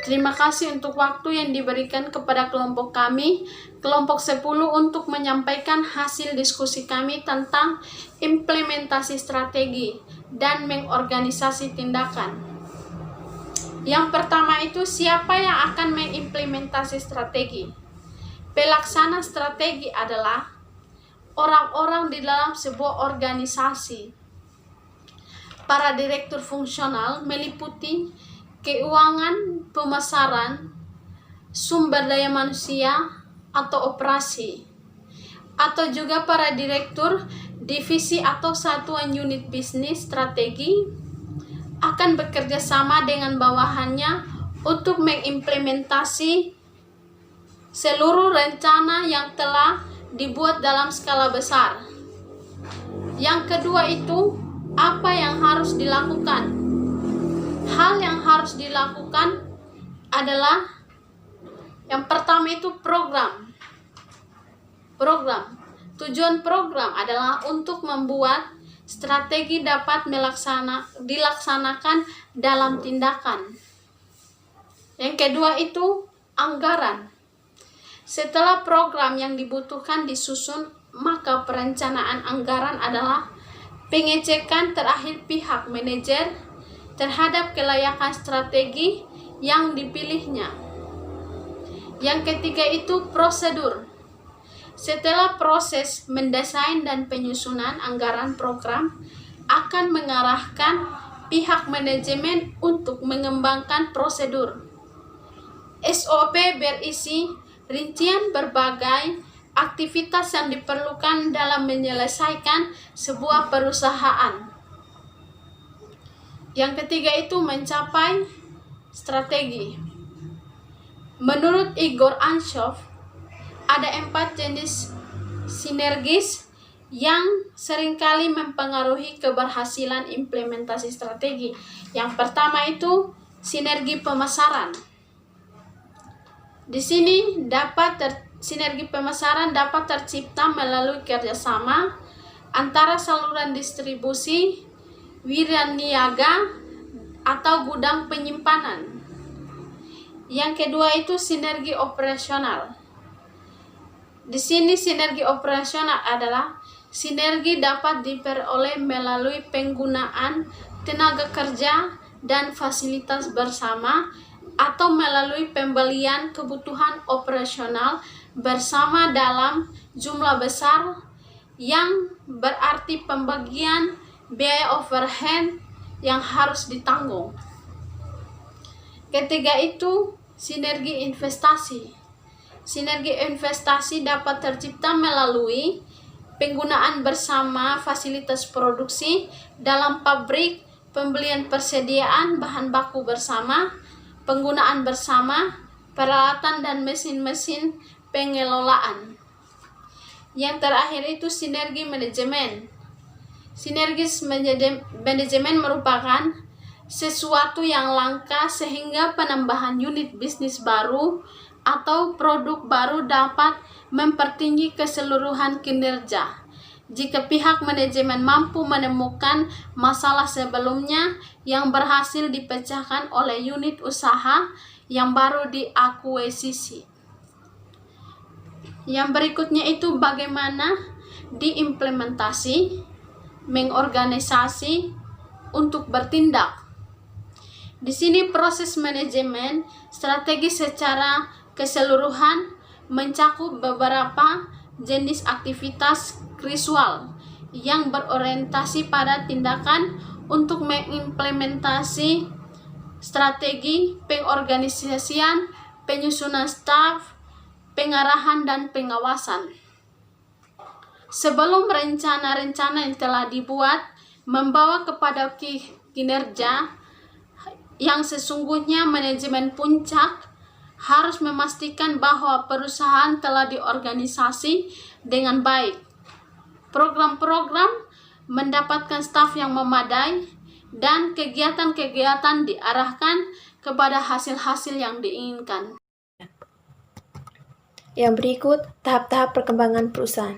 Terima kasih untuk waktu yang diberikan kepada kelompok kami, kelompok 10, untuk menyampaikan hasil diskusi kami tentang implementasi strategi dan mengorganisasi tindakan. Yang pertama itu, siapa yang akan mengimplementasi strategi? Pelaksana strategi adalah orang-orang di dalam sebuah organisasi. Para direktur fungsional meliputi keuangan, pemasaran, sumber daya manusia atau operasi, atau juga para direktur divisi atau satuan unit bisnis strategi akan bekerja sama dengan bawahannya untuk mengimplementasi seluruh rencana yang telah dibuat dalam skala besar. Yang kedua itu, apa yang harus dilakukan? Hal yang harus dilakukan adalah yang pertama itu program. Tujuan program adalah untuk membuat strategi dapat dilaksanakan dalam tindakan. Yang kedua itu anggaran. Setelah program yang dibutuhkan disusun, maka perencanaan anggaran adalah pengecekan terakhir pihak manajer terhadap kelayakan strategi yang dipilihnya. Yang ketiga itu prosedur. Setelah proses mendesain dan penyusunan anggaran program akan mengarahkan pihak manajemen untuk mengembangkan prosedur. SOP berisi rincian berbagai aktivitas yang diperlukan dalam menyelesaikan sebuah perusahaan. Yang ketiga itu mencapai strategi. Menurut Igor Anshov, ada 4 jenis sinergis yang seringkali mempengaruhi keberhasilan implementasi strategi. Yang pertama itu sinergi pemasaran. Di sini sinergi pemasaran dapat tercipta melalui kerjasama antara saluran distribusi, wiraniaga, atau gudang penyimpanan. Yang kedua itu sinergi operasional. Di sini sinergi operasional adalah sinergi dapat diperoleh melalui penggunaan tenaga kerja dan fasilitas bersama atau melalui pembelian kebutuhan operasional bersama dalam jumlah besar, yang berarti pembagian biaya overhead yang harus ditanggung. Ketiga itu sinergi investasi. Sinergi investasi dapat tercipta melalui penggunaan bersama fasilitas produksi dalam pabrik, pembelian persediaan bahan baku bersama, penggunaan bersama, peralatan dan mesin-mesin pengelolaan. Yang terakhir itu sinergi manajemen. Sinergi manajemen merupakan sesuatu yang langka sehingga penambahan unit bisnis baru atau produk baru dapat mempertinggi keseluruhan kinerja. Jika pihak manajemen mampu menemukan masalah sebelumnya yang berhasil dipecahkan oleh unit usaha yang baru diakuisisi. Yang berikutnya itu bagaimana diimplementasi, mengorganisasi untuk bertindak. Di sini proses manajemen strategi secara keseluruhan mencakup beberapa jenis aktivitas krisual yang berorientasi pada tindakan untuk mengimplementasi strategi, pengorganisasian, penyusunan staf, pengarahan, dan pengawasan. Sebelum rencana-rencana yang telah dibuat membawa kepada kinerja yang sesungguhnya, manajemen puncak harus memastikan bahwa perusahaan telah diorganisasi dengan baik. Program-program mendapatkan staf yang memadai dan kegiatan-kegiatan diarahkan kepada hasil-hasil yang diinginkan. Yang berikut, tahap-tahap perkembangan perusahaan.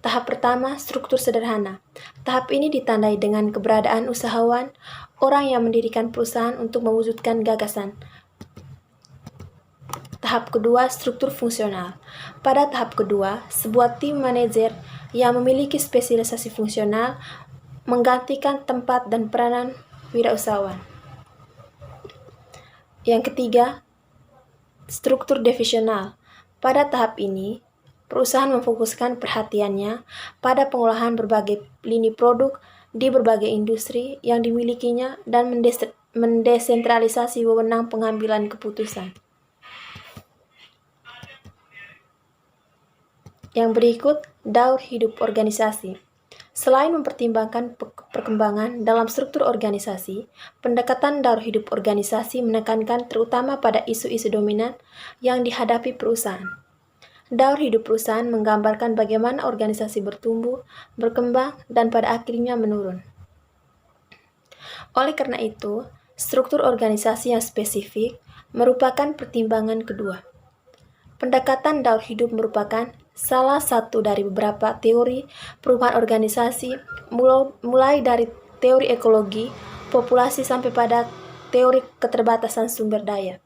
Tahap pertama, struktur sederhana. Tahap ini ditandai dengan keberadaan usahawan, orang yang mendirikan perusahaan untuk mewujudkan gagasan. Tahap kedua, struktur fungsional. Pada tahap kedua, sebuah tim manajer yang memiliki spesialisasi fungsional menggantikan tempat dan peranan wirausahawan. Yang ketiga, struktur divisional. Pada tahap ini, perusahaan memfokuskan perhatiannya pada pengolahan berbagai lini produk di berbagai industri yang dimilikinya dan mendesentralisasi wewenang pengambilan keputusan. Yang berikut, daur hidup organisasi. Selain mempertimbangkan perkembangan dalam struktur organisasi, pendekatan daur hidup organisasi menekankan terutama pada isu-isu dominan yang dihadapi perusahaan. Daur hidup perusahaan menggambarkan bagaimana organisasi bertumbuh, berkembang, dan pada akhirnya menurun. Oleh karena itu, struktur organisasi yang spesifik merupakan pertimbangan kedua. Pendekatan daur hidup merupakan salah satu dari beberapa teori perubahan organisasi, mulai dari teori ekologi, populasi sampai pada teori keterbatasan sumber daya.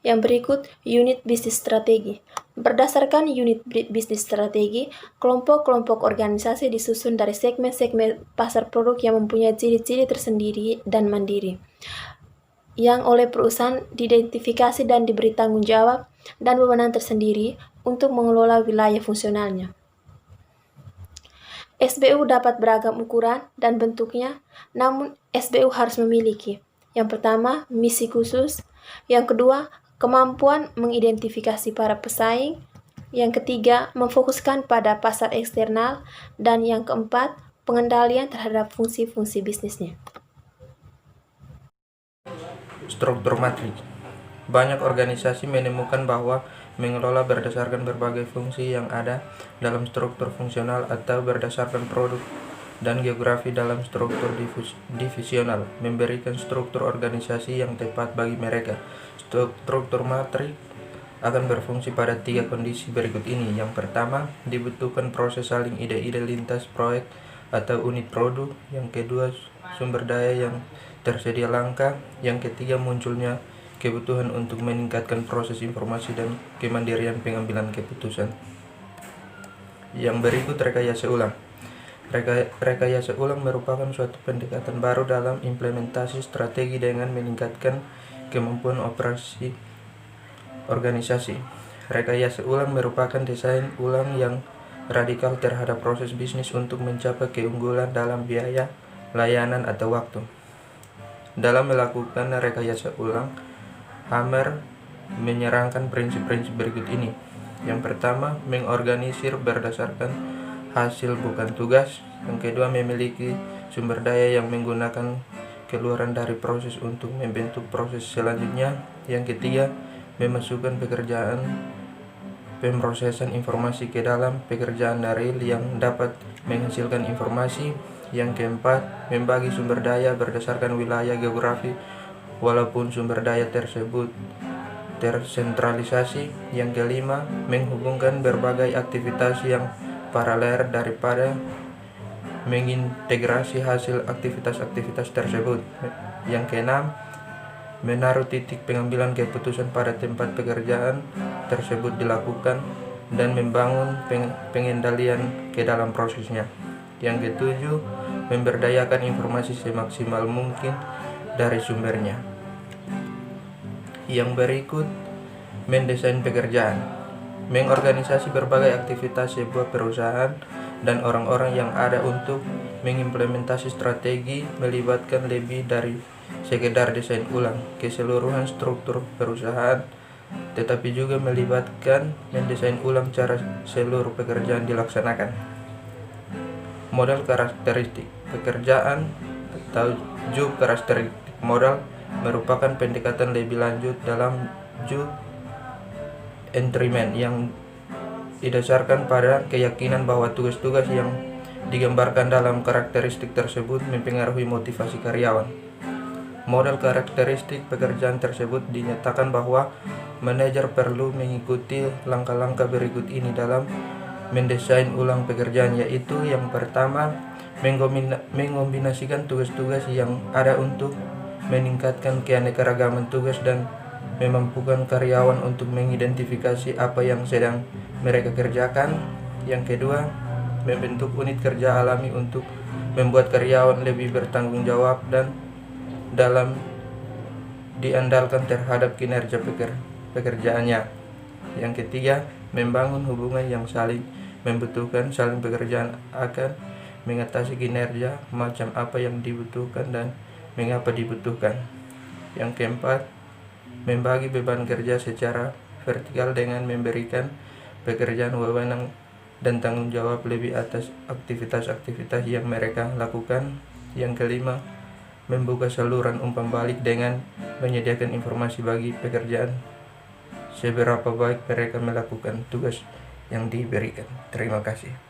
Yang berikut, unit bisnis strategi. Berdasarkan unit bisnis strategi, kelompok-kelompok organisasi disusun dari segmen-segmen pasar produk yang mempunyai ciri-ciri tersendiri dan mandiri, yang oleh perusahaan diidentifikasi dan diberi tanggung jawab dan wewenang tersendiri untuk mengelola wilayah fungsionalnya. SBU dapat beragam ukuran dan bentuknya, namun SBU harus memiliki: yang pertama, misi khusus; yang kedua, kemampuan mengidentifikasi para pesaing; yang ketiga, memfokuskan pada pasar eksternal; dan yang keempat, pengendalian terhadap fungsi-fungsi bisnisnya. Struktur matriks. Banyak organisasi menemukan bahwa mengelola berdasarkan berbagai fungsi yang ada dalam struktur fungsional atau berdasarkan produk dan geografi dalam struktur divisional memberikan struktur organisasi yang tepat bagi mereka. Struktur matriks akan berfungsi pada 3 kondisi berikut ini. Yang pertama, dibutuhkan proses saling ide-ide lintas proyek atau unit produk. Yang kedua, sumber daya yang tersedia langka. Yang ketiga, munculnya kebutuhan untuk meningkatkan proses informasi dan kemandirian pengambilan keputusan. Yang berikut, rekayasa ulang. Rekayasa ulang merupakan suatu pendekatan baru dalam implementasi strategi dengan meningkatkan kemampuan operasi organisasi. Rekayasa ulang merupakan desain ulang yang radikal terhadap proses bisnis untuk mencapai keunggulan dalam biaya, layanan, atau waktu. Dalam melakukan rekayasa ulang, Hammer menyerangkan prinsip-prinsip berikut ini. Yang pertama, mengorganisir berdasarkan hasil bukan tugas. Yang kedua, memiliki sumber daya yang menggunakan keluaran dari proses untuk membentuk proses selanjutnya. Yang ketiga, memasukkan pekerjaan pemrosesan informasi ke dalam pekerjaan real yang dapat menghasilkan informasi. Yang keempat, membagi sumber daya berdasarkan wilayah geografi walaupun sumber daya tersebut tersentralisasi. Yang kelima, menghubungkan berbagai aktivitas yang paralel daripada mengintegrasi hasil aktivitas-aktivitas tersebut. Yang keenam, menaruh titik pengambilan keputusan pada tempat pekerjaan tersebut dilakukan dan membangun pengendalian ke dalam prosesnya. Yang ketujuh, memberdayakan informasi semaksimal mungkin dari sumbernya. Yang berikut, mendesain pekerjaan. Mengorganisasi berbagai aktivitas sebuah perusahaan dan orang-orang yang ada untuk mengimplementasi strategi melibatkan lebih dari sekedar desain ulang keseluruhan struktur perusahaan, tetapi juga melibatkan mendesain ulang cara seluruh pekerjaan dilaksanakan. Model karakteristik pekerjaan atau job karakteristik model merupakan pendekatan lebih lanjut dalam job entriment yang didasarkan pada keyakinan bahwa tugas-tugas yang digambarkan dalam karakteristik tersebut mempengaruhi motivasi karyawan. Model karakteristik pekerjaan tersebut dinyatakan bahwa manajer perlu mengikuti langkah-langkah berikut ini dalam mendesain ulang pekerjaan, yaitu yang pertama, mengombinasikan tugas-tugas yang ada untuk meningkatkan keanekaragaman tugas dan memampukan karyawan untuk mengidentifikasi apa yang sedang mereka kerjakan. Yang kedua, membentuk unit kerja alami untuk membuat karyawan lebih bertanggung jawab dan dalam diandalkan terhadap kinerja pekerjaannya. Yang ketiga, membangun hubungan yang saling membutuhkan. Saling pekerjaan akan mengatasi kinerja, macam apa yang dibutuhkan dan mengapa dibutuhkan. Yang keempat, membagi beban kerja secara vertikal dengan memberikan pekerjaan, wewenang, dan tanggung jawab lebih atas aktivitas-aktivitas yang mereka lakukan. Yang kelima, membuka saluran umpan balik dengan menyediakan informasi bagi pekerjaan seberapa baik mereka melakukan tugas yang diberikan. Terima kasih.